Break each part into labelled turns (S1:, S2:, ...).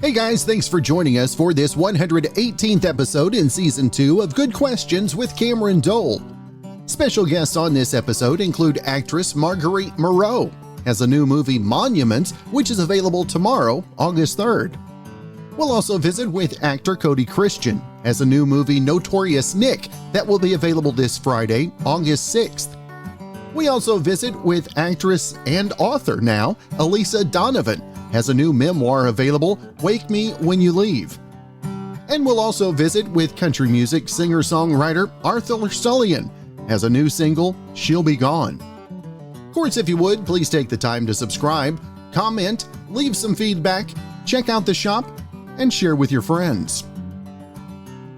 S1: Hey guys, thanks for joining us for this 118th episode in Season 2 of Good Questions with Cameron Dole. Special guests on this episode include actress Marguerite Moreau, has a new movie Monuments, which is available tomorrow, August 3rd. We'll also visit with actor Cody Christian, has a new movie Notorious Nick that will be available this Friday, August 6th. We also visit with actress and author now, Elisa Donovan, has a new memoir available, Wake Me When You Leave. And we'll also visit with country music singer-songwriter Arthur Stulien, has a new single, She'll Be Gone. Of course, if you would, please take the time to subscribe, comment, leave some feedback, check out the shop, and share with your friends.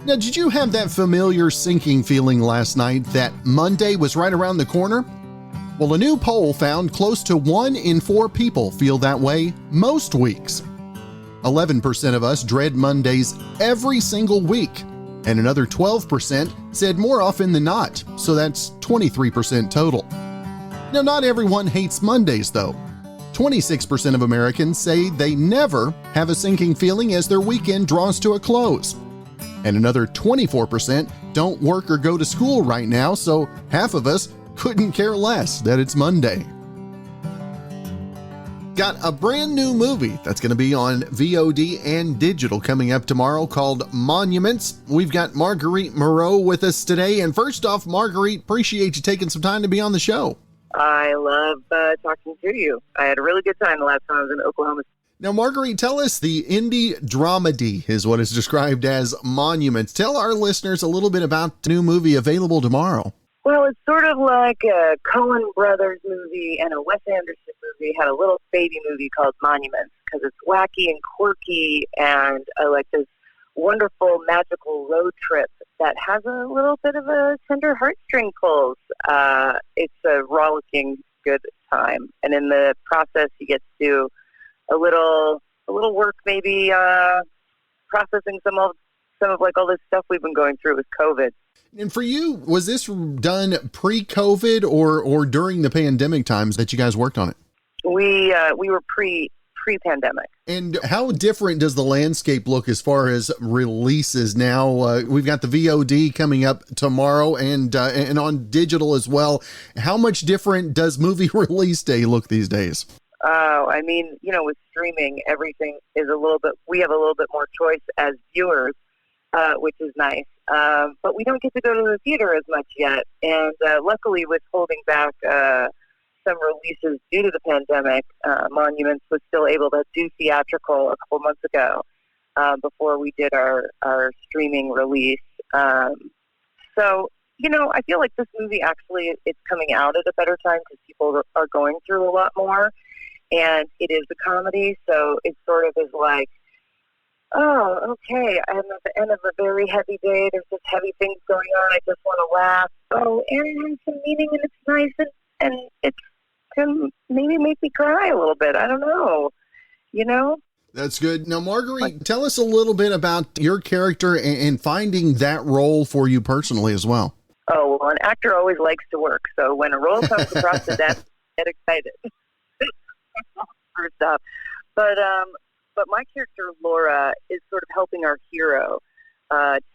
S1: Now, did you have that familiar sinking feeling last night that Monday was right around the corner? Well, a new poll found close to 1 in 4 people feel that way most weeks. 11% of us dread Mondays every single week, and another 12% said more often than not, so that's 23% total. Now, not everyone hates Mondays, though. 26% of Americans say they never have a sinking feeling as their weekend draws to a close. And another 24% don't work or go to school right now, so half of us couldn't care less that it's Monday. Got a brand new movie that's going to be on VOD and digital coming up tomorrow called Monuments. We've got Marguerite Moreau with us today. And first off, Marguerite, appreciate you taking some time to be on the show.
S2: I love talking to you. I had a really good time the last time I was in Oklahoma.
S1: Now, Marguerite, tell us the indie dramedy is what is described as Monuments. Tell our listeners a little bit about the new movie available tomorrow.
S2: Well, it's sort of like a Coen Brothers movie and a Wes Anderson movie had a little baby movie called Monuments because it's wacky and quirky and like this wonderful magical road trip that has a little bit of a tender heartstring pulls. It's a rollicking good time, and in the process, you get to do a little work, maybe processing some of like all this stuff we've been going through with COVID.
S1: And for you, was this done pre-COVID or during the pandemic times that you guys worked on it?
S2: We were pre-pandemic. And
S1: how different does the landscape look as far as releases now? We've got the VOD coming up tomorrow and on digital as well. How much different does movie release day look these days?
S2: I mean, with streaming, everything is we have a little bit more choice as viewers, which is nice. But we don't get to go to the theater as much yet. And luckily, with holding back some releases due to the pandemic, Monuments was still able to do theatrical a couple months ago before we did our streaming release. So, I feel like this movie actually, it's coming out at a better time because people are going through a lot more. And it is a comedy, so it sort of is like, oh, okay, I'm at the end of a very heavy day. There's just heavy things going on. I just want to laugh. Oh, and it has some meaning, and it's nice, and it can maybe make me cry a little bit. I don't know,
S1: That's good. Now, Marguerite, tell us a little bit about your character and finding that role for you personally as well.
S2: Oh, well, an actor always likes to work, so when a role comes across the desk, I get excited. First off. But my character, Laura, is sort of helping our hero,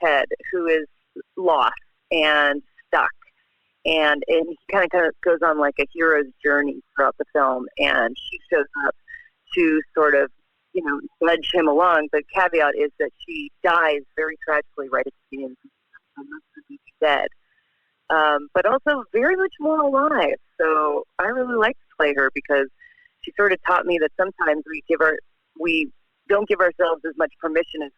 S2: Ted, who is lost and stuck. And he kind of goes on like a hero's journey throughout the film. And she shows up to sort of, nudge him along. The caveat is that she dies very tragically right at the beginning. So most of the dead. But also very much more alive. So I really like to play her because she sort of taught me that sometimes we don't give ourselves as much permission as,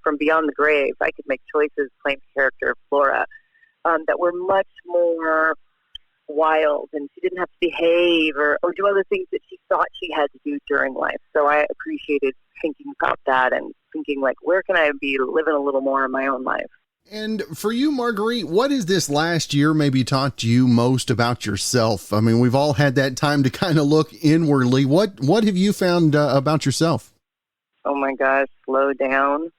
S2: from beyond the grave. I could make choices playing the character of Flora that were much more wild, and she didn't have to behave or do other things that she thought she had to do during life. So I appreciated thinking about that and thinking, like, where can I be living a little more in my own life?
S1: And for you, Marguerite, what has this last year maybe taught you most about yourself? I mean, we've all had that time to kind of look inwardly. What have you found about yourself?
S2: Oh my gosh, slow down.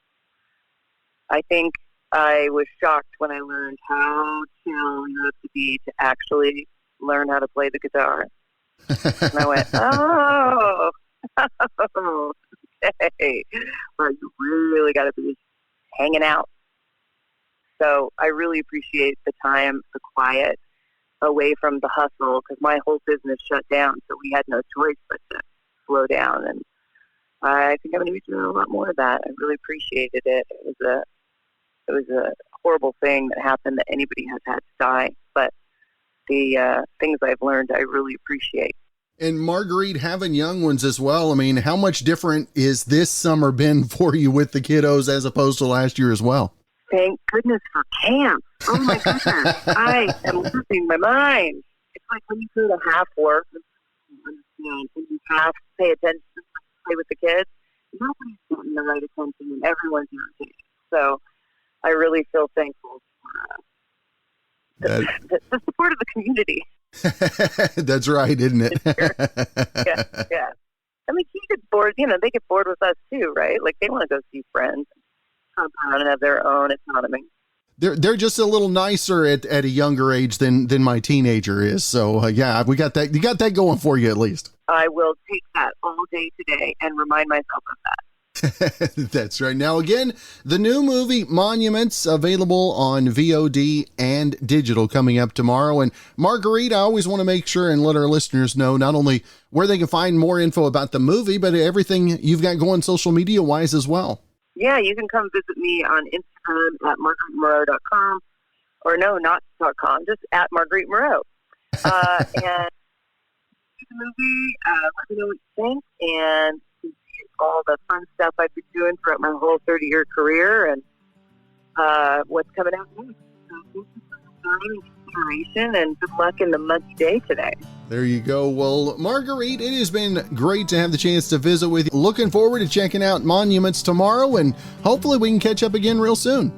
S2: I think I was shocked when I learned how chill you have to be to actually learn how to play the guitar. And I went, oh, day where you really got to be hanging out. So I really appreciate the time, the quiet, away from the hustle, because my whole business shut down, so we had no choice but to slow down. And I think I'm going to be doing a lot more of that. I really appreciated it. It was a horrible thing that happened that anybody has had to die, but the things I've learned, I really appreciate.
S1: And Marguerite, having young ones as well, I mean, how much different is this summer been for you with the kiddos as opposed to last year as well?
S2: Thank goodness for camp. Oh my goodness. I am losing my mind. It's like when you go to half work, and you half pay attention, play with the kids, nobody's getting the right attention and everyone's irritated. So I really feel thankful for the support of the community.
S1: That's right, isn't it?
S2: Yeah. I mean, he gets bored. They get bored with us too, right? Like they want to go see friends, come around and have their own autonomy.
S1: They're just a little nicer at a younger age than my teenager is. So yeah, we got that. You got that going for you at least.
S2: I will take that all day today and remind myself of that.
S1: That's right. Now, again, the new movie Monuments, available on VOD and digital, coming up tomorrow. And Marguerite, I always want to make sure and let our listeners know not only where they can find more info about the movie, but everything you've got going social media wise as well.
S2: Yeah, you can come visit me on Instagram at margueritemoreau.com, or no, not .com, just at Marguerite Moreau. And see the movie, let me know what you think, and all the fun stuff I've been doing throughout my whole 30-year career, and what's coming out next. So thank you for the time and consideration, and good luck in the muggy day today.
S1: There you go. Well, Marguerite, it has been great to have the chance to visit with you. Looking forward to checking out Monuments tomorrow, and hopefully we can catch up again real soon.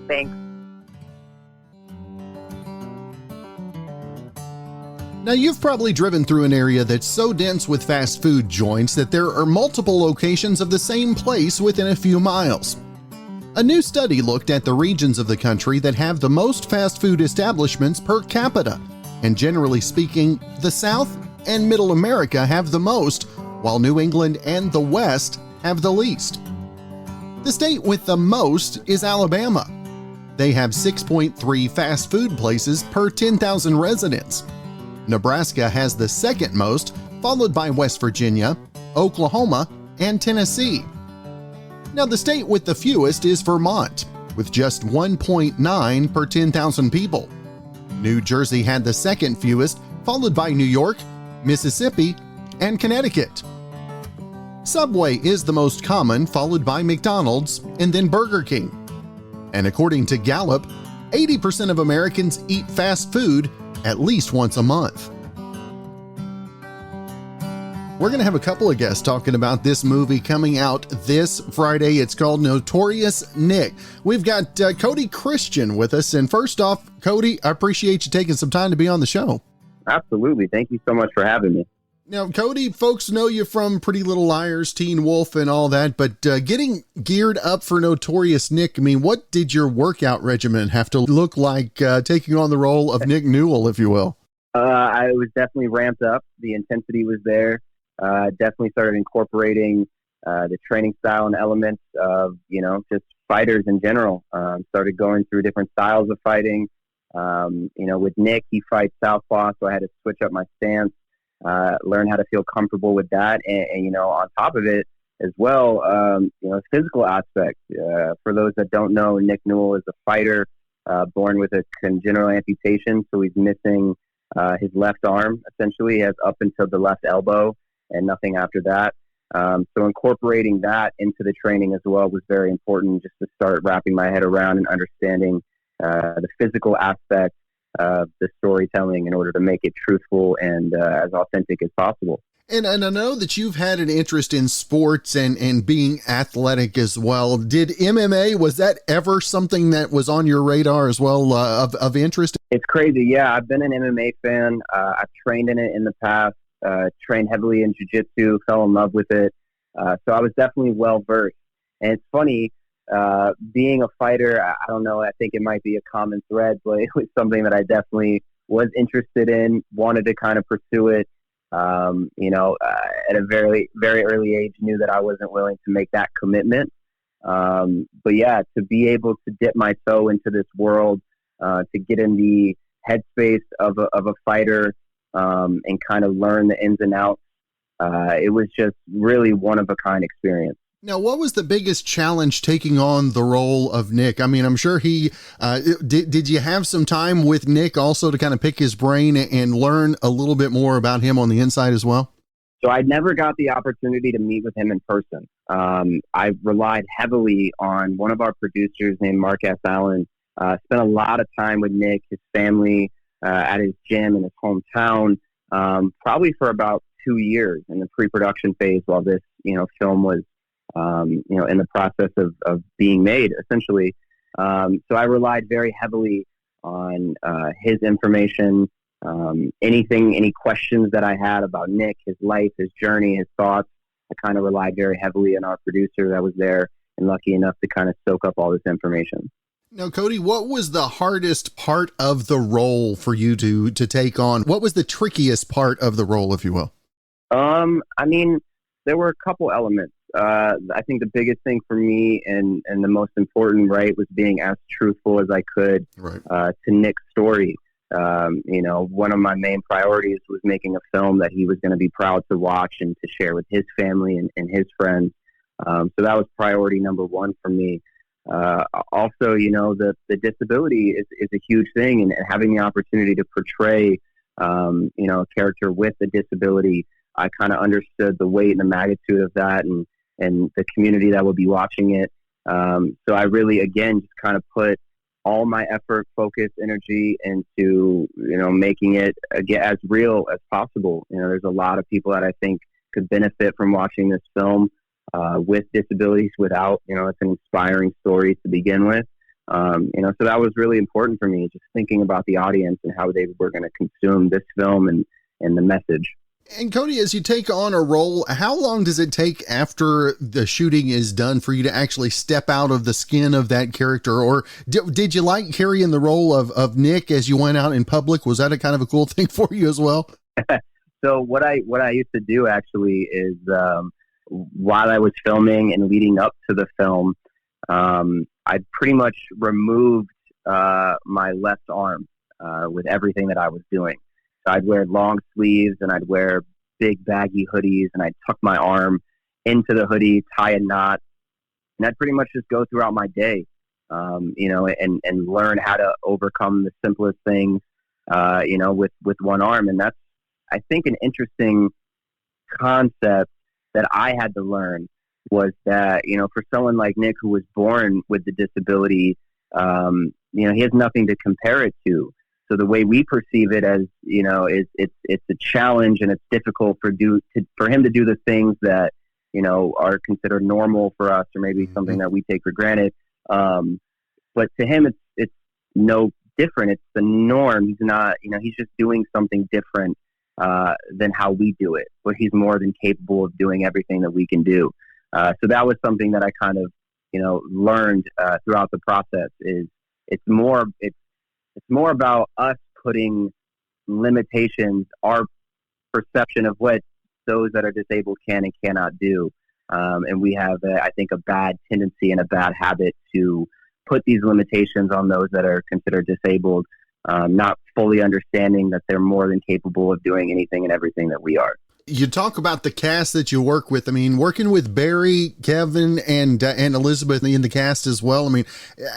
S2: Thanks.
S1: Now, you've probably driven through an area that's so dense with fast food joints that there are multiple locations of the same place within a few miles. A new study looked at the regions of the country that have the most fast food establishments per capita, and generally speaking, the South and Middle America have the most, while New England and the West have the least. The state with the most is Alabama. They have 6.3 fast food places per 10,000 residents. Nebraska has the second most, followed by West Virginia, Oklahoma, and Tennessee. Now, the state with the fewest is Vermont, with just 1.9 per 10,000 people. New Jersey had the second fewest, followed by New York, Mississippi, and Connecticut. Subway is the most common, followed by McDonald's, and then Burger King. And according to Gallup, 80% of Americans eat fast food at least once a month. We're going to have a couple of guests talking about this movie coming out this Friday. It's called Notorious Nick. We've got Cody Christian with us. And first off, Cody, I appreciate you taking some time to be on the show.
S3: Absolutely. Thank you so much for having me.
S1: Now, Cody, folks know you from Pretty Little Liars, Teen Wolf, and all that, but getting geared up for Notorious Nick, I mean, what did your workout regimen have to look like taking on the role of Nick Newell, if you will?
S3: I was definitely ramped up. The intensity was there. Definitely started incorporating the training style and elements of, just fighters in general. Started going through different styles of fighting. With Nick, he fights southpaw, so I had to switch up my stance. Learn how to feel comfortable with that. And on top of it as well, physical aspect. For those that don't know, Nick Newell is a fighter, born with a congenital amputation. So he's missing his left arm, essentially. He has up until the left elbow and nothing after that. So incorporating that into the training as well was very important, just to start wrapping my head around and understanding the physical aspect of the storytelling in order to make it truthful and as authentic as possible.
S1: And I know that you've had an interest in sports and being athletic as well. Did MMA, was that ever something that was on your radar as well, of interest?
S3: It's crazy. Yeah, I've been an MMA fan. I've trained in it in the past, trained heavily in jiu-jitsu, fell in love with it. So I was definitely well-versed. And it's funny, being a fighter, I don't know, I think it might be a common thread, but it was something that I definitely was interested in, wanted to kind of pursue it. At a very, very early age, knew that I wasn't willing to make that commitment. But yeah, to be able to dip my toe into this world, to get in the headspace of a fighter, and kind of learn the ins and outs, it was just really one of a kind experience.
S1: Now, what was the biggest challenge taking on the role of Nick? I mean, I'm sure did you have some time with Nick also to kind of pick his brain and learn a little bit more about him on the inside as well?
S3: So I never got the opportunity to meet with him in person. I relied heavily on one of our producers named Mark S. Allen. Spent a lot of time with Nick, his family, at his gym in his hometown, probably for about 2 years in the pre-production phase while this, film was, in the process of being made, essentially. So I relied very heavily on his information, any questions that I had about Nick, his life, his journey, his thoughts. I kind of relied very heavily on our producer that was there and lucky enough to kind of soak up all this information.
S1: Now, Cody, what was the hardest part of the role for you to take on? What was the trickiest part of the role, if you will?
S3: There were a couple elements. I think the biggest thing for me and the most important, right, was being as truthful as I could,
S1: right,
S3: to Nick's story. One of my main priorities was making a film that he was going to be proud to watch and to share with his family and his friends. So that was priority number one for me. Also, the disability is a huge thing, and having the opportunity to portray, a character with a disability, I kind of understood the weight and the magnitude of that and the community that would be watching it. So I really, again, just kind of put all my effort, focus, energy into, making it get as real as possible. There's a lot of people that I think could benefit from watching this film, with disabilities, without, it's an inspiring story to begin with. So that was really important for me, just thinking about the audience and how they were going to consume this film and the message.
S1: And Cody, as you take on a role, how long does it take after the shooting is done for you to actually step out of the skin of that character? Or did you like carrying the role of Nick as you went out in public? Was that a kind of a cool thing for you as well?
S3: So what I used to do actually is, while I was filming and leading up to the film, I pretty much removed my left arm with everything that I was doing. So I'd wear long sleeves and I'd wear big baggy hoodies and I'd tuck my arm into the hoodie, tie a knot, and I'd pretty much just go throughout my day, and learn how to overcome the simplest things, with one arm. And that's, I think, an interesting concept that I had to learn, was that, for someone like Nick, who was born with the disability, he has nothing to compare it to. So the way we perceive it as, is it's a challenge, and it's difficult for him to do the things that, are considered normal for us, or maybe something that we take for granted. But to him, it's no different. It's the norm. He's not, he's just doing something different than how we do it, but he's more than capable of doing everything that we can do. So that was something that I kind of, learned throughout the process. Is it's more about us putting limitations, our perception of what those that are disabled can and cannot do. And we have, I think, a bad tendency and a bad habit to put these limitations on those that are considered disabled, not fully understanding that they're more than capable of doing anything and everything that we are.
S1: You talk about the cast that you work with. I mean, working with Barry, Kevin, and Elizabeth in the cast as well. I mean,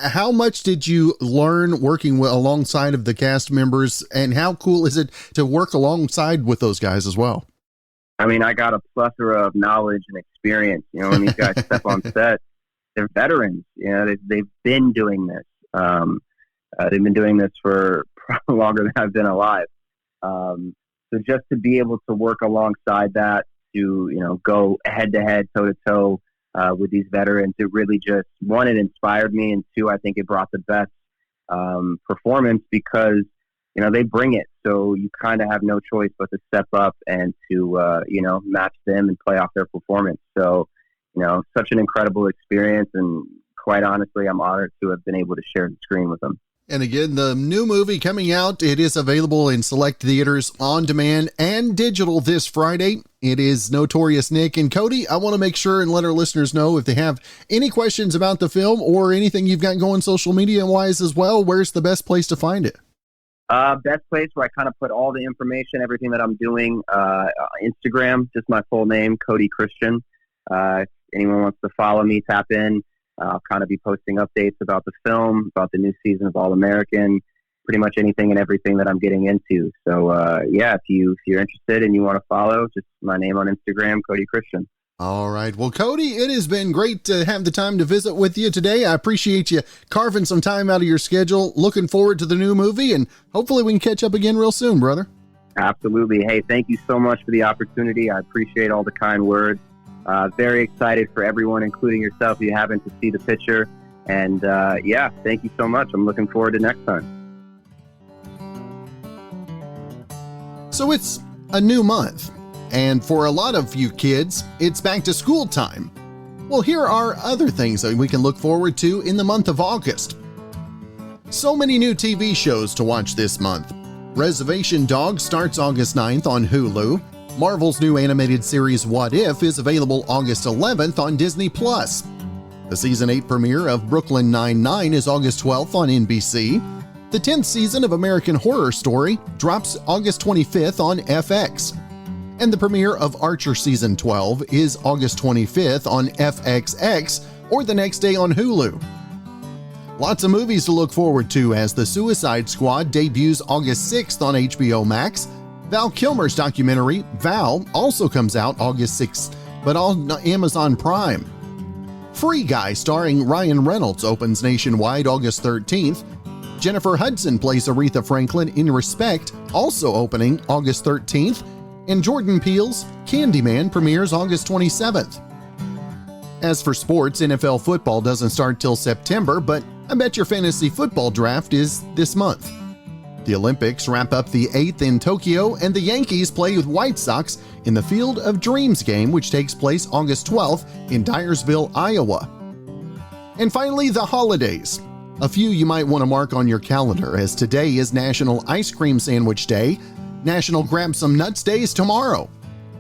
S1: how much did you learn working alongside of the cast members, and how cool is it to work alongside with those guys as well?
S3: I mean, I got a plethora of knowledge and experience. When these guys step on set, they're veterans. They've been doing this. They've been doing this for longer than I've been alive. So just to be able to work alongside that, to, go head to head, toe to toe, with these veterans, it really just, one, it inspired me. And two, I think it brought the best, performance, because, they bring it. So you kind of have no choice but to step up and to, match them and play off their performance. So, such an incredible experience. And quite honestly, I'm honored to have been able to share the screen with them.
S1: And again, the new movie coming out, it is available in select theaters on demand and digital this Friday. It is Notorious Nick. And Cody, I want to make sure and let our listeners know if they have any questions about the film or anything you've got going social media wise as well, where's the best place to find it?
S3: Best place where I kind of put all the information, everything that I'm doing, Instagram, just my full name, Cody Christian. If anyone wants to follow me, tap in. I'll kind of be posting updates about the film, about the new season of All American, pretty much anything and everything that I'm getting into. So, if you're interested and you want to follow, just my name on Instagram, Cody Christian.
S1: All right. Well, Cody, it has been great to have the time to visit with you today. I appreciate you carving some time out of your schedule. Looking forward to the new movie, and hopefully we can catch up again real soon, brother.
S3: Absolutely. Hey, thank you so much for the opportunity. I appreciate all the kind words. Very excited for everyone, including yourself, if you haven't, to see the picture. And thank you so much. I'm looking forward to next time.
S1: So it's a new month, and for a lot of you kids, it's back to school time. Well, here are other things that we can look forward to in the month of August. So many new TV shows to watch this month. Reservation Dogs starts August 9th on Hulu. Marvel's new animated series What If is available August 11th on Disney+. The Season 8 premiere of Brooklyn Nine-Nine is August 12th on NBC. The 10th season of American Horror Story drops August 25th on FX. And the premiere of Archer Season 12 is August 25th on FXX, or the next day on Hulu. Lots of movies to look forward to as The Suicide Squad debuts August 6th on HBO Max. Val Kilmer's documentary, Val, also comes out August 6th, but on Amazon Prime. Free Guy starring Ryan Reynolds opens nationwide August 13th. Jennifer Hudson plays Aretha Franklin in Respect, also opening August 13th. And Jordan Peele's Candyman premieres August 27th. As for sports, NFL football doesn't start till September, but I bet your fantasy football draft is this month. The Olympics wrap up the 8th in Tokyo, and the Yankees play with White Sox in the Field of Dreams game, which takes place August 12th in Dyersville, Iowa. And finally, the holidays. A few you might want to mark on your calendar, as today is National Ice Cream Sandwich Day, National Grab Some Nuts Day is tomorrow,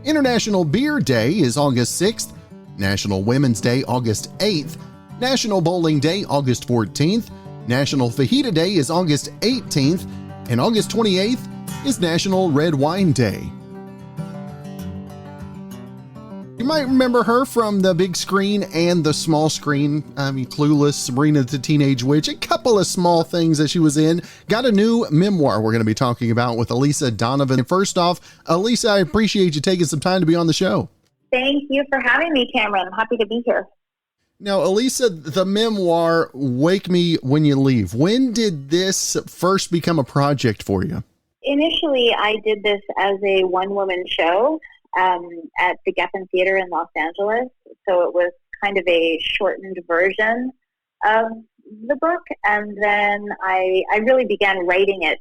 S1: International Beer Day is August 6th, National Women's Day August 8th, National Bowling Day August 14th, National Fajita Day is August 18th, and August 28th is National Red Wine Day. You might remember her from the big screen and the small screen. Clueless, Sabrina the Teenage Witch, a couple of small things that she was in. Got a new memoir we're going to be talking about with Elisa Donovan. First off, Elisa, I appreciate you taking some time to be on the show.
S4: Thank you for having me, Cameron. I'm happy to be here.
S1: Now, Elisa, the memoir, Wake Me When You Leave, when did this first become a project for you?
S4: Initially, I did this as a one-woman show at the Geffen Theater in Los Angeles. So it was kind of a shortened version of the book. And then I really began writing it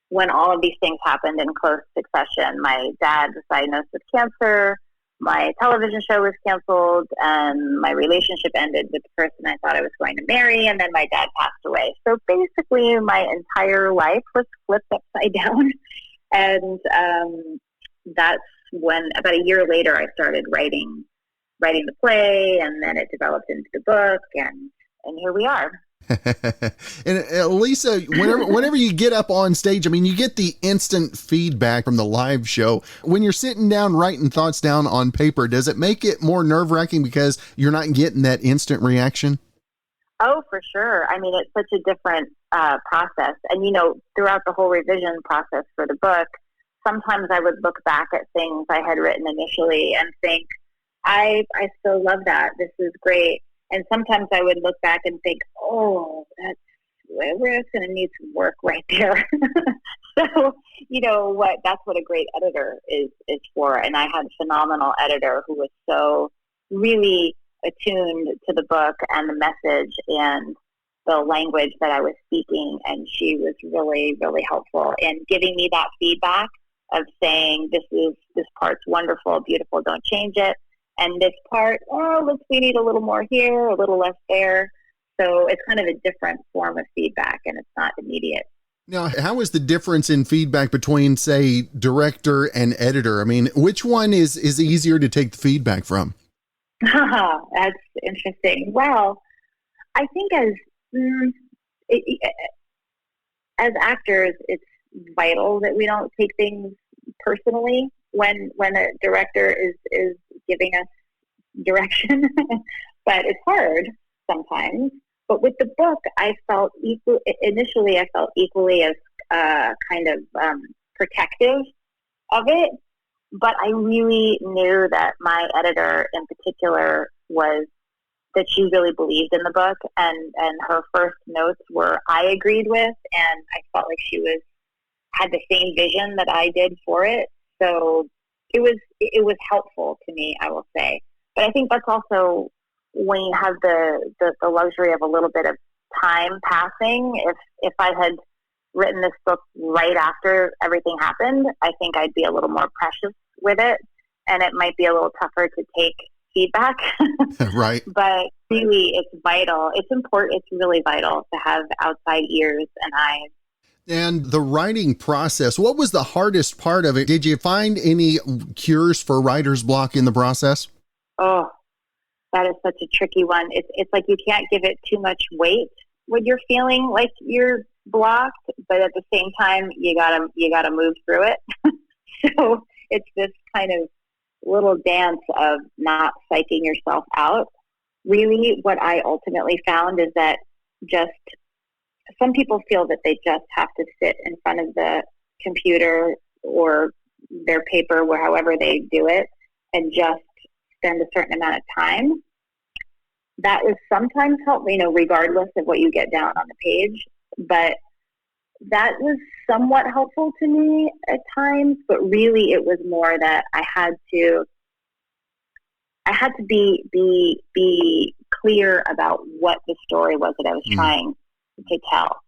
S4: when all of these things happened in close succession. My dad was diagnosed with cancer. My television show was canceled, and my relationship ended with the person I thought I was going to marry, and then my dad passed away. So basically, my entire life was flipped upside down, and that's when, about a year later, I started writing the play, and then it developed into the book, and here we are.
S1: And Lisa, whenever you get up on stage, I mean, you get the instant feedback from the live show. When you're sitting down writing thoughts down on paper, does it make it more nerve-wracking because you're not getting that instant reaction?
S4: Oh, for sure. I mean, it's such a different process. And, throughout the whole revision process for the book, sometimes I would look back at things I had written initially and think, I still love that. This is great. And sometimes I would look back and think, oh, we're just going to need some work right there. So, that's what a great editor is for. And I had a phenomenal editor who was so really attuned to the book and the message and the language that I was speaking. And she was really, really helpful in giving me that feedback of saying, this part's wonderful, beautiful, don't change it. And this part, we need a little more here, a little less there. So it's kind of a different form of feedback, and it's not immediate.
S1: Now, how is the difference in feedback between, say, director and editor? I mean, which one is easier to take the feedback from?
S4: That's interesting. Well, I think as actors, it's vital that we don't take things personally when a director is giving us direction. But it's hard sometimes. But with the book, I felt initially equally as kind of protective of it. But I really knew that my editor in particular that she really believed in the book, and her first notes were I agreed with, and I felt like she had the same vision that I did for it. So it was helpful to me, I will say. But I think that's also when you have the luxury of a little bit of time passing. If I had written this book right after everything happened, I think I'd be a little more precious with it, and it might be a little tougher to take feedback.
S1: Right.
S4: But really, it's vital. It's important. It's really vital to have outside ears and eyes.
S1: And the writing process, what was the hardest part of it? Did you find any cures for writer's block in the process?
S4: Oh, that is such a tricky one. It's like you can't give it too much weight when you're feeling like you're blocked, but at the same time, you gotta move through it. So it's this kind of little dance of not psyching yourself out. Really, what I ultimately found is that just some people feel that they just have to sit in front of the computer or their paper, or however they do it, and just spend a certain amount of time. That was sometimes helpful, regardless of what you get down on the page. But that was somewhat helpful to me at times. But really, it was more that I had to be clear about what the story was that I was trying to tell.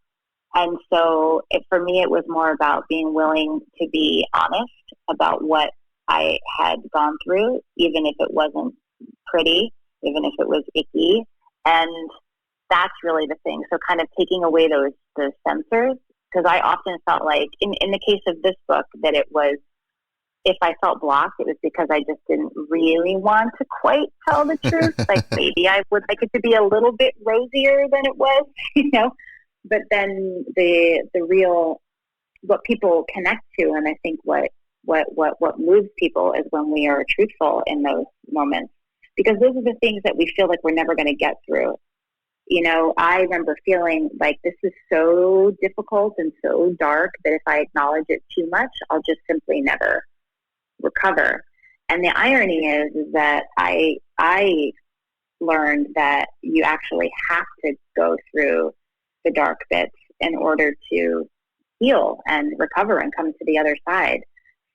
S4: And so for me, it was more about being willing to be honest about what I had gone through, even if it wasn't pretty, even if it was icky. And that's really the thing. So kind of taking away those censors, because I often felt like in the case of this book that it was, if I felt blocked, it was because I just didn't really want to quite tell the truth. Like maybe I would like it to be a little bit rosier than it was, But then the real, what people connect to, and I think what moves people is when we are truthful in those moments, because those are the things that we feel like we're never going to get through. I remember feeling like this is so difficult and so dark that if I acknowledge it too much, I'll just simply never recover. And the irony is that I learned that you actually have to go through the dark bits in order to heal and recover and come to the other side.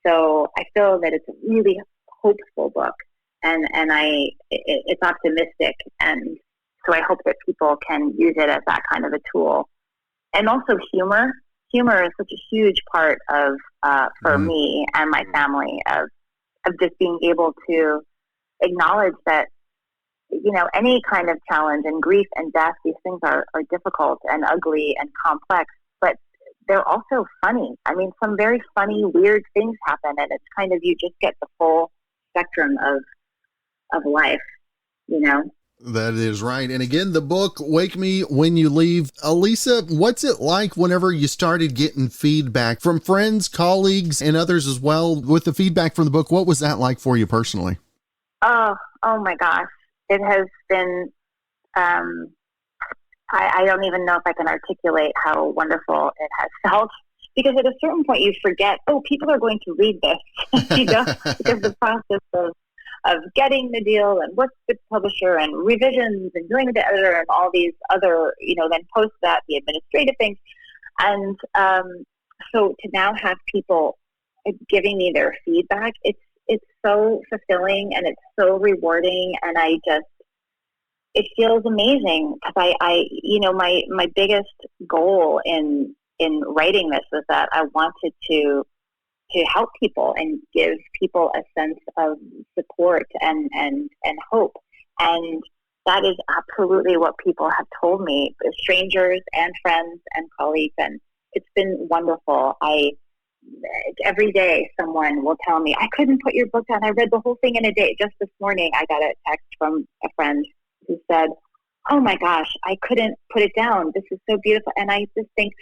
S4: So I feel that it's a really hopeful book, and it's optimistic, and so I hope that people can use it as that kind of a tool. And also humor. Humor is such a huge part of for me and my family of just being able to acknowledge that any kind of challenge and grief and death, these things are difficult and ugly and complex, but they're also funny. I mean, some very funny, weird things happen, and it's kind of, you just get the full spectrum of life,
S1: That is right. And again, the book, Wake Me When You Leave. Elisa, what's it like whenever you started getting feedback from friends, colleagues, and others as well with the feedback from the book? What was that like for you personally?
S4: Oh my gosh. It has been, I don't even know if I can articulate how wonderful it has felt, because at a certain point you forget, people are going to read this, because the process of getting the deal and work with the publisher and revisions and doing the editor and all these other, then post that, the administrative things. And so to now have people giving me their feedback, it's so fulfilling and it's so rewarding, and it feels amazing, because my biggest goal in writing this was that I wanted to help people and give people a sense of support and hope. And that is absolutely what people have told me, strangers and friends and colleagues, and it's been wonderful. Every day someone will tell me, I couldn't put your book down. I read the whole thing in a day. Just this morning, I got a text from a friend who said, oh my gosh, I couldn't put it down. This is so beautiful. And I just think,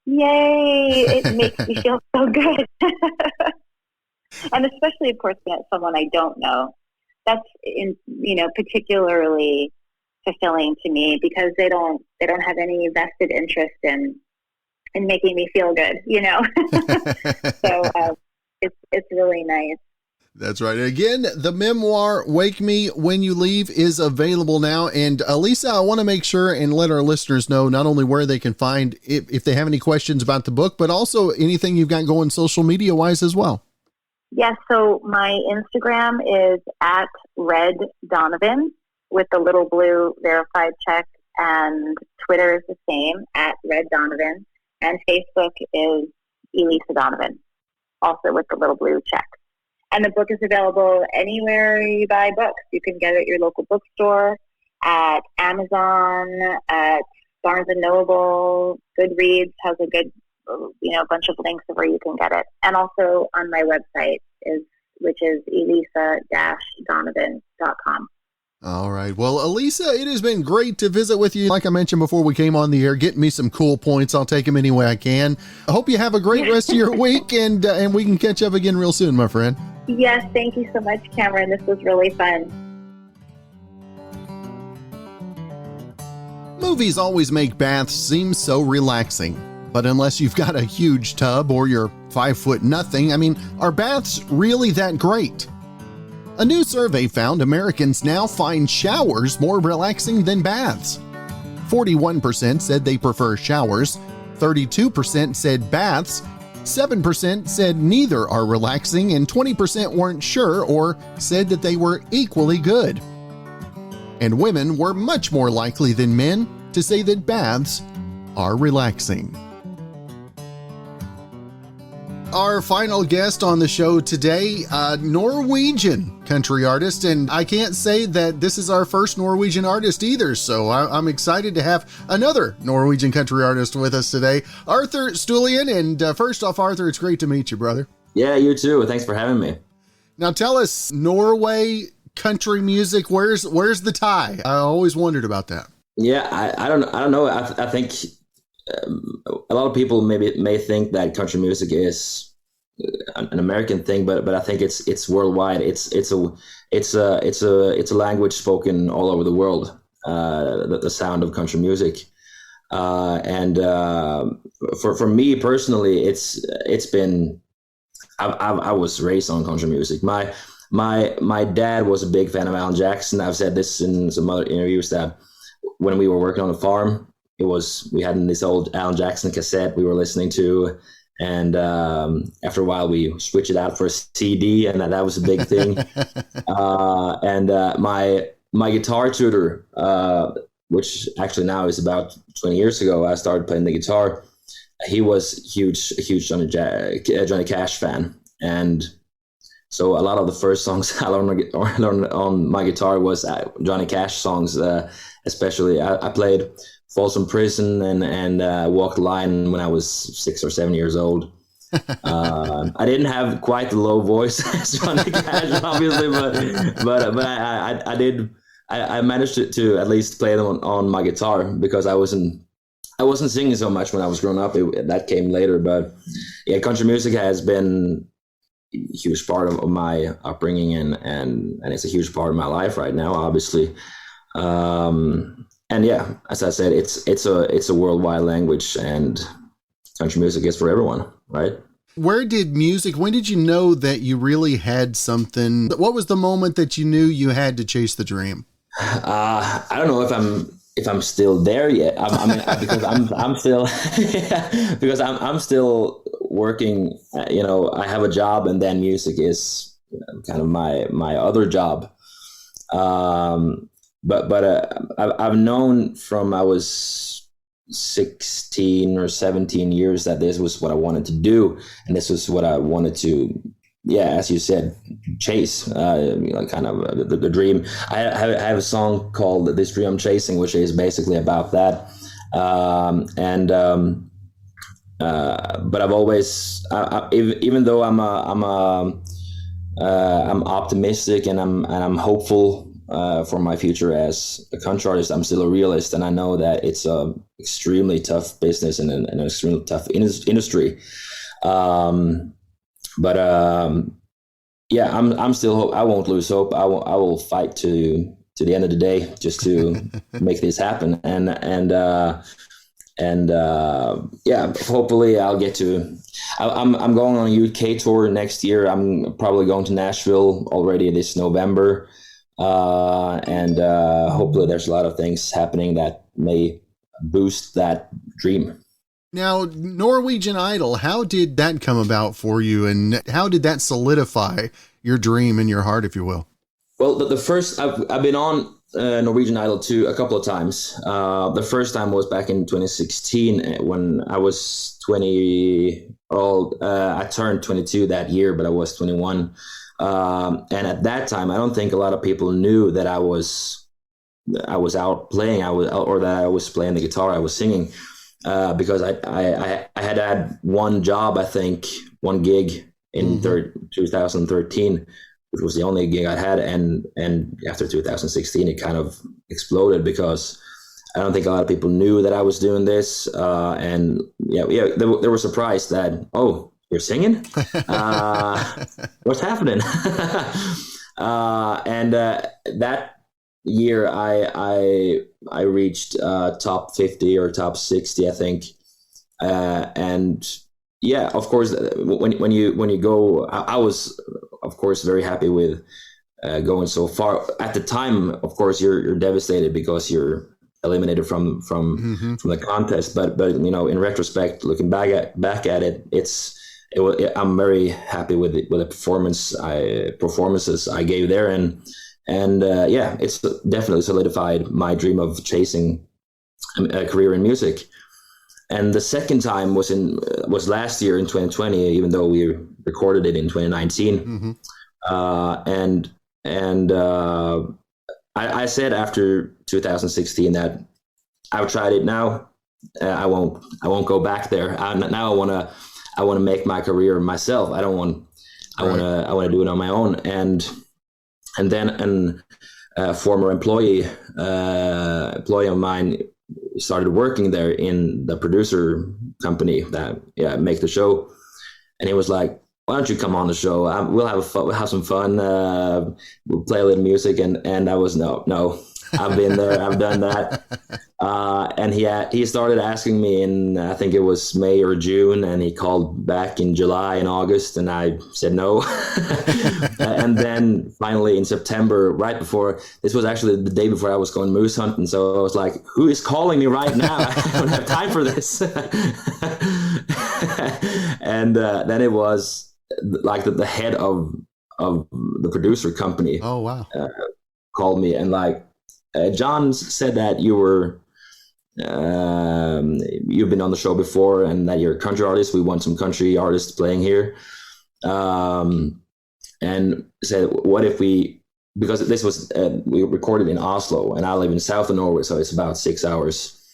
S4: yay, it makes me feel so good. And especially, of course, when it's someone I don't know. That's particularly fulfilling to me, because they don't have any vested interest in making me feel good, So it's really nice.
S1: That's right. Again, the memoir, Wake Me When You Leave, is available now. And Elisa, I want to make sure and let our listeners know not only where they can find if they have any questions about the book, but also anything you've got going social media wise as well.
S4: Yes. So my Instagram is at Red Donovan with the little blue verified check, and Twitter is the same at Red Donovan, and Facebook is Elisa Donovan, also with the little blue check. And the book is available anywhere you buy books. You can get it at your local bookstore, at Amazon, at Barnes & Noble. Goodreads has a good, bunch of links of where you can get it. And also on my website, which is elisa-donovan.com.
S1: All right. Well, Elisa, it has been great to visit with you. Like I mentioned before we came on the air, getting me some cool points. I'll take them any way I can. I hope you have a great rest of your week, and we can catch up again real soon, my friend.
S4: Yes, thank you so much, Cameron. This was really fun.
S1: Movies always make baths seem so relaxing, but unless you've got a huge tub or you're 5'0", are baths really that great? A new survey found Americans now find showers more relaxing than baths. 41% said they prefer showers, 32% said baths, 7% said neither are relaxing, and 20% weren't sure or said that they were equally good. And women were much more likely than men to say that baths are relaxing. Our final guest on the show today, a Norwegian country artist, and I can't say that this is our first Norwegian artist either, so I'm excited to have another Norwegian country artist with us today, Arthur Stulien. And first off, Arthur, it's great to meet you, brother.
S5: Yeah, you too. Thanks for having me.
S1: Now tell us, Norway country music, where's the tie? I always wondered about that.
S5: Yeah, I don't know. I think a lot of people may think that country music is an American thing, but I think it's worldwide. It's a language spoken all over the world. The sound of country music, and for me personally, it's been. I was raised on country music. My dad was a big fan of Alan Jackson. I've said this in some other interviews that when we were working on the farm, we had this old Alan Jackson cassette we were listening to, and after a while we switched it out for a CD, and that was a big thing. My guitar tutor, which actually now is about 20 years ago, I started playing the guitar. He was a huge Johnny Cash fan, and so a lot of the first songs I learned on my guitar was Johnny Cash songs. Especially, I played Falls from Prison and Walk the Line when I was 6 or 7 years old. I didn't have quite the low voice as Johnny Cash, obviously, but I did. I managed to at least play them on my guitar, because I wasn't singing so much when I was growing up. That came later, but yeah, country music has been a huge part of my upbringing, and it's a huge part of my life right now, obviously. And yeah, as I said, it's a worldwide language, and country music is for everyone, right?
S1: When did you know that you really had something? What was the moment that you knew you had to chase the dream?
S5: I don't know if I'm still there yet. Because I'm still because I'm still working. I have a job, and then music is kind of my other job. But I've known from I was 16 or 17 years that this was what I wanted to do, and this was what I wanted to, as you said, chase, kind of the dream. I have a song called "This Dream I'm Chasing," which is basically about that. But I've always, even though I'm optimistic and I'm hopeful for my future as a country artist, I'm still a realist, and I know that it's a extremely tough business and an extremely tough industry. Yeah, I'm still I won't lose hope. I will fight to the end of the day just to make this happen. Yeah, hopefully I'll get to. I'm going on a UK tour next year. I'm probably going to Nashville already this November, hopefully there's a lot of things happening that may boost that dream.
S1: Now, Norwegian Idol, how did that come about for you, and how did that solidify your dream in your heart, if you will?
S5: Well, the first I've been on Norwegian Idol too a couple of times. The first time was back in 2016 when I was 20 old. I turned 22 that year, but I was 21. And at that time, I don't think a lot of people knew that I was out playing. Or that I was playing the guitar. I was singing. Because I had one job, I think, one gig in 2013, which was the only gig I had, and after 2016 it kind of exploded because I don't think a lot of people knew that I was doing this, and they were surprised that, oh, you're singing, what's happening? That year I reached top 50 or top 60, I think, and yeah, of course, when you go, I was of course very happy with going so far. At the time, of course, you're devastated because you're eliminated from the contest. But in retrospect, looking back at it, I'm very happy with the performances I gave there, and it's definitely solidified my dream of chasing a career in music. And the second time was last year in 2020, even though we recorded it in 2019. I said after 2016 that I've tried it now. I won't go back there. Now I want to make my career myself. I want to do it on my own. And then a former employee of mine started working there in the producer company that make the show, and he was like, "Why don't you come on the show? We'll have some fun. We'll play a little music." And I was no. I've been there. I've done that. And he started asking me in, I think it was May or June, and he called back in July and August, and I said no. And then finally in September, right before, this was actually the day before I was going moose hunting. So I was like, who is calling me right now? I don't have time for this. And then it was like the head of the producer company.
S1: Oh, wow.
S5: Called me and like, John said that you've been on the show before and that you're a country artist. We want some country artists playing here. And said, what if because this was, we recorded in Oslo and I live in south of Norway, so it's about 6 hours,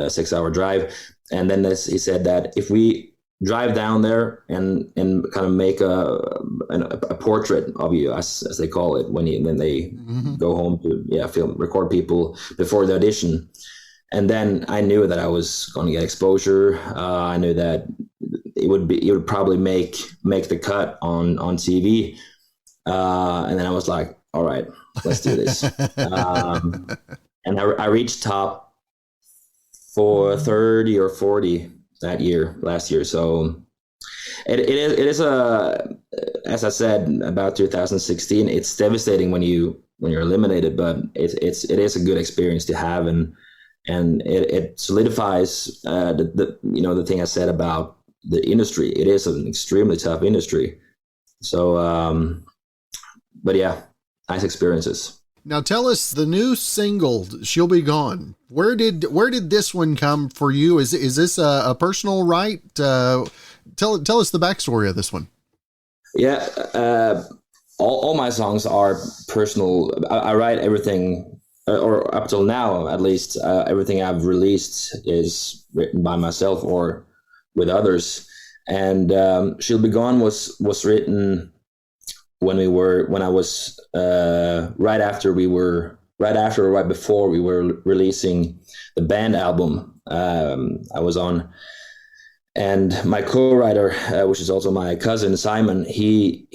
S5: 6 hour drive. And then he said that if we drive down there and kind of make a portrait of you, as they call it, when they go home to record people before the audition. And then I knew that I was going to get exposure. I knew that it would probably make the cut on TV. And then I was like, all right, let's do this. And I reached top for 30 or 40 last year. So it is as I said about 2016, it's devastating when you're eliminated, but it is a good experience to have, and it solidifies the thing I said about the industry. It is an extremely tough industry. So but yeah, nice experiences.
S1: Now tell us, the new single, "She'll Be Gone." Where did this one come for you? Is this a personal right? Tell us the backstory of this one.
S5: Yeah, all my songs are personal. I write everything, or up till now at least, everything I've released is written by myself or with others. And She'll Be Gone was written when I was right before we were releasing the band album I was on. And my co-writer, which is also my cousin Simon, he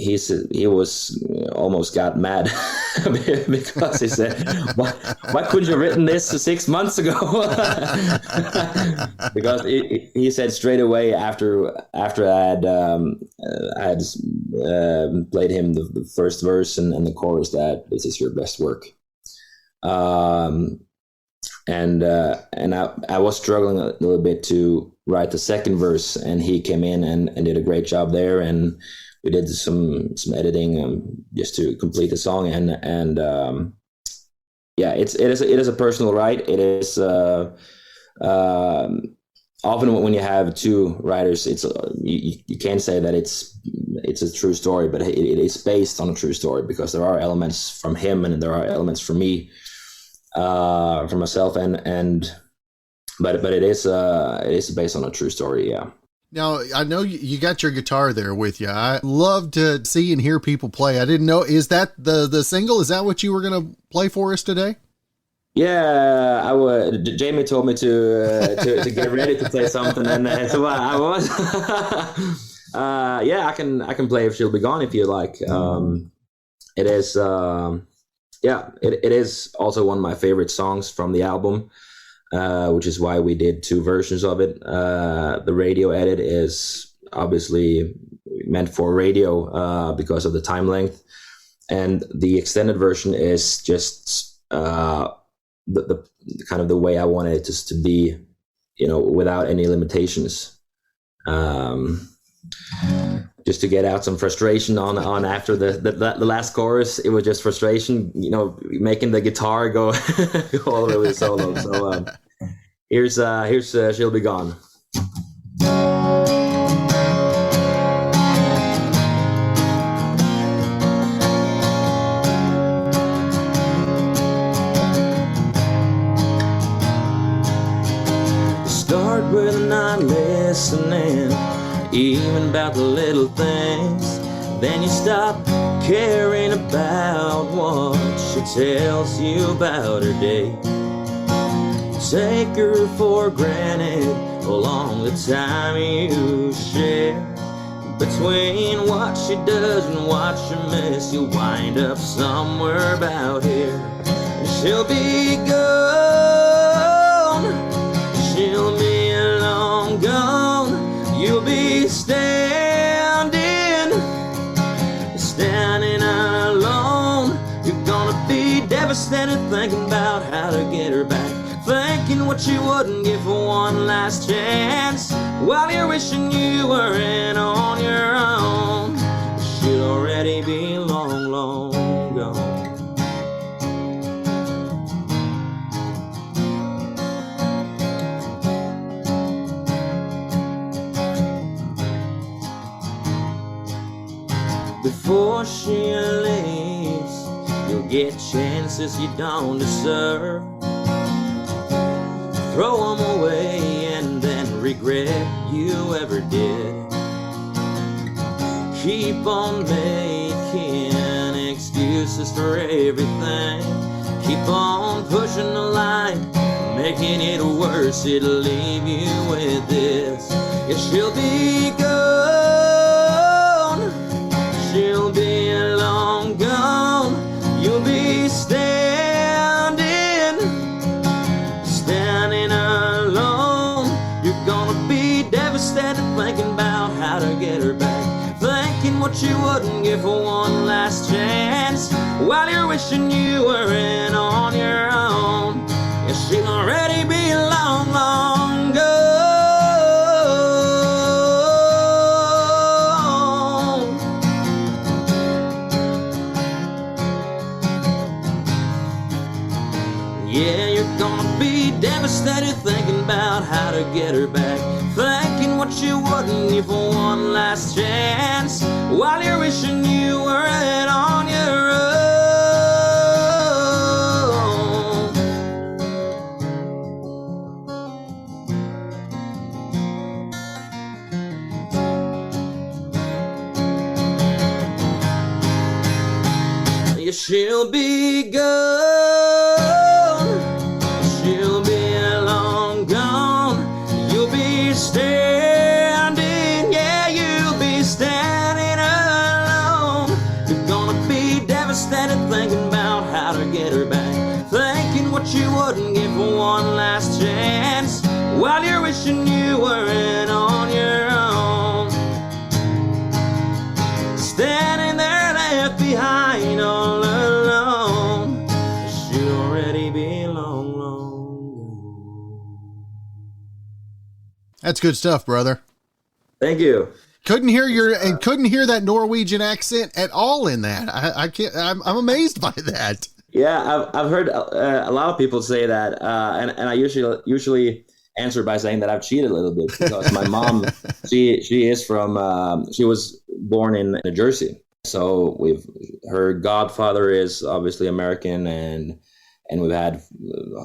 S5: was almost got mad because he said, "Why couldn't you have written this 6 months ago?" Because he said straight away after I had played him the first verse and the chorus that this is your best work. And I was struggling a little bit to write the second verse, and he came in and did a great job there, and we did some editing just to complete the song, and it is a personal write. It is often when you have two writers, it's you can't say that it's a true story, but it is based on a true story, because there are elements from him and there are elements from me, from myself, but it is based on a true story. Yeah.
S1: Now, I know you got your guitar there with you. I love to see and hear people play. I didn't know, is that the single? Is that what you were going to play for us today?
S5: Yeah, I would. Jamie told me to get ready to play something, and so I was. Yeah, I can play If She'll Be Gone if you like. It is. It is also one of my favorite songs from the album, which is why we did two versions of it. The radio edit is obviously meant for radio because of the time length, and the extended version is just the kind of the way I wanted it just to be, without any limitations. Just to get out some frustration on after the last chorus. It was just frustration, making the guitar go all the way to solo. So here's She'll Be Gone. Start with not listening, even about the little things. Then you stop caring about what she tells you about her day. Take her for granted along the time you share. Between what she does and what you miss, you'll wind up somewhere about here. And she'll be gone, she'll be long gone. You'll be standing alone. You're gonna be devastated thinking about how to get her back, thinking what you wouldn't give for one last chance, while you're wishing you were in on your own. She'd already be long, long gone. Before she leaves, you'll get chances you don't deserve. Throw them away and then regret you ever did. Keep on making excuses for everything. Keep on pushing the line, making it worse. It'll leave you with this. Yeah, she'll be gone, she'll be long gone. You'll be standing alone. You're gonna be devastated thinking about how to get her back, thinking what you wouldn't give for one last chance, while you're wishing you were in on your own. Yeah, she'll already be long, long gone. Yeah, you're gonna be devastated thinking about how to get her back, thinking what you wouldn't give for one last chance, while you're wishing you were in on she'll be gone. She'll be long gone. You'll be standing, yeah, you'll be standing alone. You're gonna be devastated thinking about how to get her back, thinking what you wouldn't give for one last chance, while you're wishing you weren't on your own. Standing there left behind all alone. She'll already be long, long gone.
S1: That's good stuff, brother.
S5: Thank you.
S1: Couldn't hear that Norwegian accent at all in that. I can't. I'm amazed by that.
S5: Yeah, I've heard a lot of people say that, and I usually answer by saying that I've cheated a little bit, because my mom, she is from, she was born in New Jersey, so her godfather is obviously American, and we've had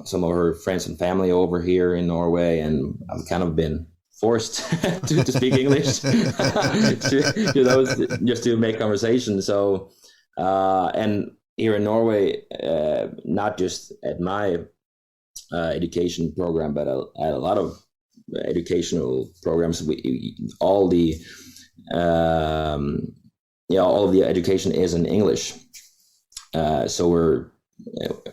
S5: some of her friends and family over here in Norway, and I've kind of been forced to speak English, just to make conversation. So, and here in Norway, not just at my education program, but at a lot of educational programs, all of the education is in English. So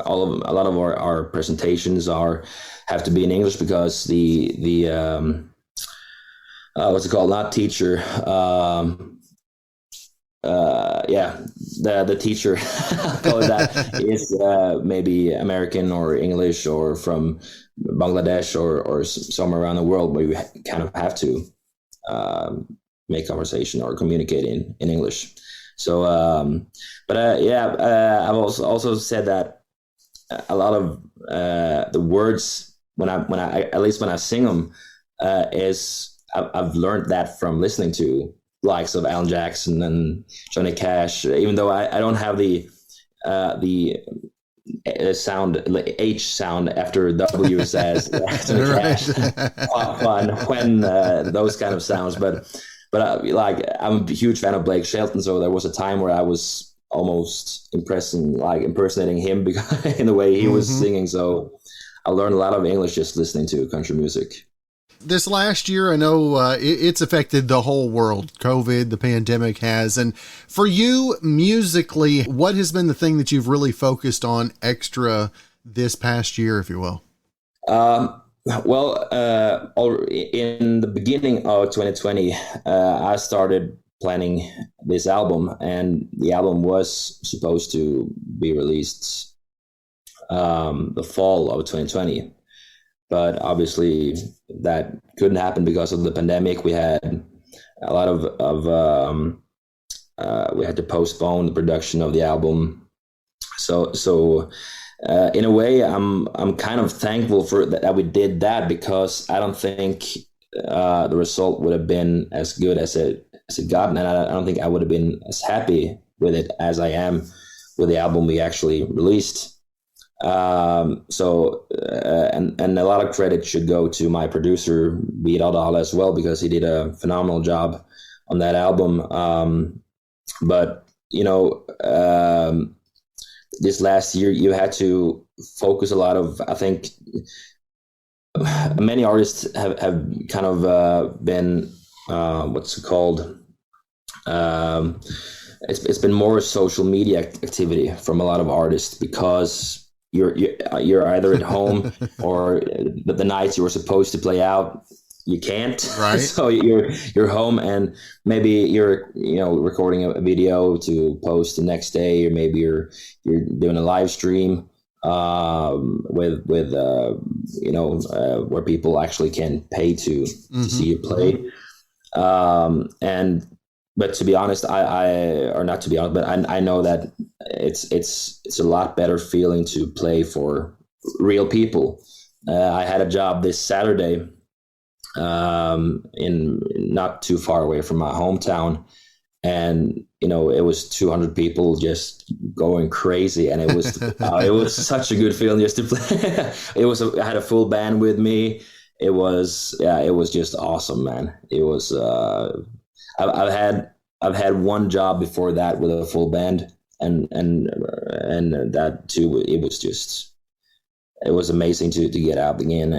S5: a lot of our presentations have to be in English, because the what's it called? Not teacher. The teacher, call it that, is maybe American or English or from Bangladesh or somewhere around the world, where we kind of have to make conversation or communicate in English. So, I've also said that a lot of the words when I at least when I sing them I've learned that from listening to likes of Alan Jackson and Johnny Cash, even though I don't have the sound, H sound after W says Johnny Cash when those kind of sounds, but I'm a huge fan of Blake Shelton, so there was a time where I was almost impersonating him in the way he was singing. So I learned a lot of English just listening to country music.
S1: This last year, I know it's affected the whole world. COVID, the pandemic has. And for you, musically, what has been the thing that you've really focused on extra this past year, if you will? In the beginning of 2020, I started planning this album, and the album was supposed to be released the fall of 2020. But obviously that couldn't happen because of the pandemic. We had a lot of we had to postpone the production of the album. So in a way, I'm kind of thankful for that we did that, because I don't think the result would have been as good as it got, and I don't think I would have been as happy with it as I am with the album we actually released. And a lot of credit should go to my producer, Vidal, as well, because he did a phenomenal job on that album. But this last year, you had to focus a lot of, I think, many artists have kind of been, what's it called? It's been more social media activity from a lot of artists, because you're either at home or the nights you were supposed to play out, you can't. Right.
S5: So you're home, and maybe you're recording a video to post the next day, or maybe you're doing a live stream with where people actually can pay to see you play. But to be honest, I know that it's a lot better feeling to play for real people. I had a job this Saturday in not too far away from my hometown, and it was 200 people just going crazy, and it was it was such a good feeling just to play. I had a full band with me. It was just awesome, man. It was. I've had one job before that with a full band, that too, it was amazing to get out again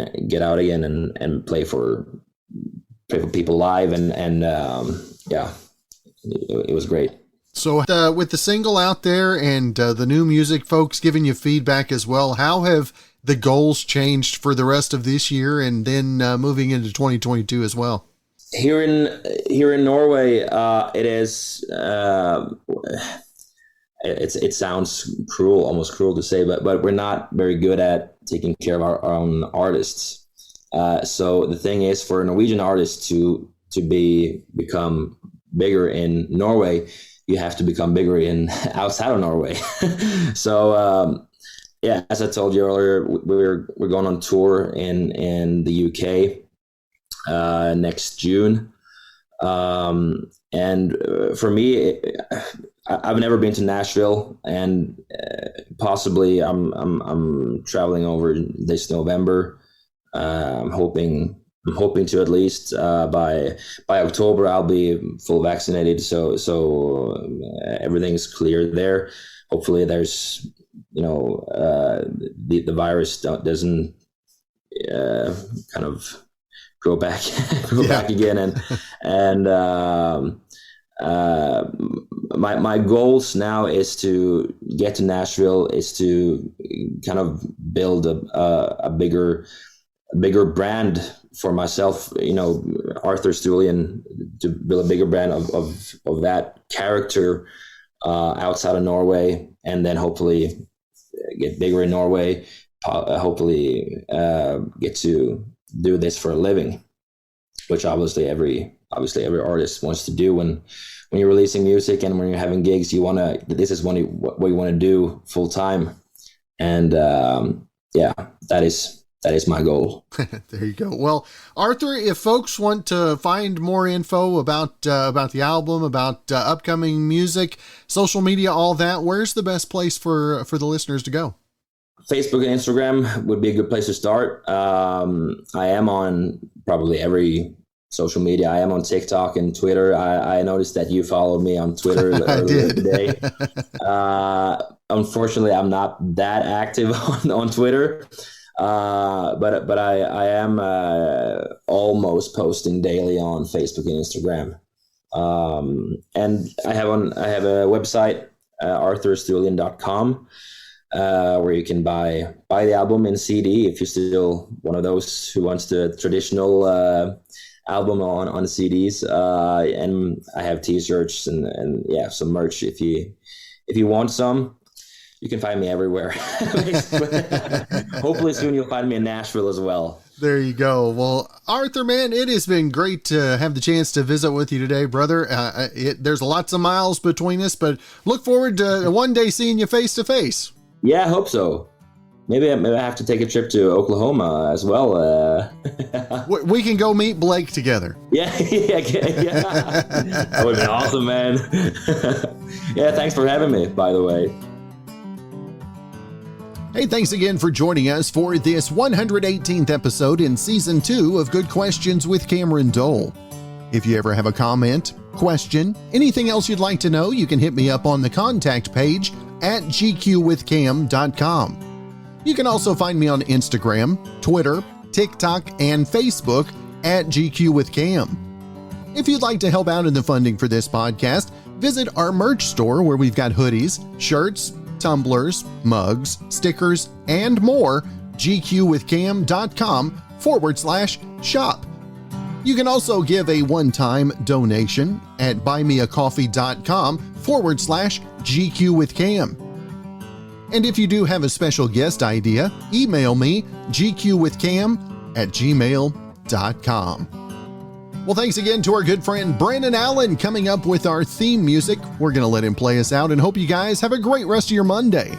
S5: and play for people live, and yeah, it was great.
S1: So with the single out there and the new music, folks giving you feedback as well, how have the goals changed for the rest of this year and then moving into 2022 as well?
S5: Here in Norway, it is. It sounds cruel, almost cruel to say, but we're not very good at taking care of our own artists. So the thing is, for a Norwegian artist to become bigger in Norway, you have to become bigger outside of Norway. So yeah, as I told you earlier, we're going on tour in the UK next June. And for me, I've never been to Nashville, and possibly I'm traveling over this November. I'm hoping to, at least by October I'll be full vaccinated, so everything's clear there. Hopefully there's the virus doesn't kind of go back again, and my goals now is to get to Nashville, is to kind of build a bigger brand for myself, Arthur Stulien, to build a bigger brand of that character outside of Norway, and then hopefully get bigger in Norway, hopefully get to do this for a living, which obviously every artist wants to do when you're releasing music and when you're having gigs. This is what you want to do full time, and yeah, that is my goal.
S1: There you go. Well, Arthur, if folks want to find more info about the album, about upcoming music, social media, all that, where's the best place for the listeners to go?
S5: Facebook and Instagram would be a good place to start. I am on probably every social media. I am on TikTok and Twitter. I noticed that you followed me on Twitter earlier today. Unfortunately, I'm not that active on Twitter. But I am almost posting daily on Facebook and Instagram. And I have a website, arthurstulien.com, where you can buy the album in CD if you're still one of those who wants the traditional album on CDs. And I have T-shirts and yeah, some merch if you want some. You can find me everywhere. Hopefully soon you'll find me in Nashville as well.
S1: There you go. Well, Arthur, man, it has been great to have the chance to visit with you today, brother. There's lots of miles between us, but look forward to one day seeing you face to face.
S5: Yeah, I hope so. Maybe I have to take a trip to Oklahoma as well.
S1: We can go meet Blake together.
S5: Yeah. That would be awesome, man. Yeah, thanks for having me, by the way.
S1: Hey, thanks again for joining us for this 118th episode in Season 2 of Good Questions with Cameron Dole. If you ever have a comment, question, anything else you'd like to know, you can hit me up on the contact page at gqwithcam.com. You can also find me on Instagram, Twitter, TikTok, and Facebook at gqwithcam. If you'd like to help out in the funding for this podcast, visit our merch store where we've got hoodies, shirts, tumblers, mugs, stickers, and more, gqwithcam.com/shop. You can also give a one-time donation at buymeacoffee.com/gqwithcam. And if you do have a special guest idea, email me gqwithcam@gmail.com. Well, thanks again to our good friend Brandon Allen coming up with our theme music. We're going to let him play us out and hope you guys have a great rest of your Monday.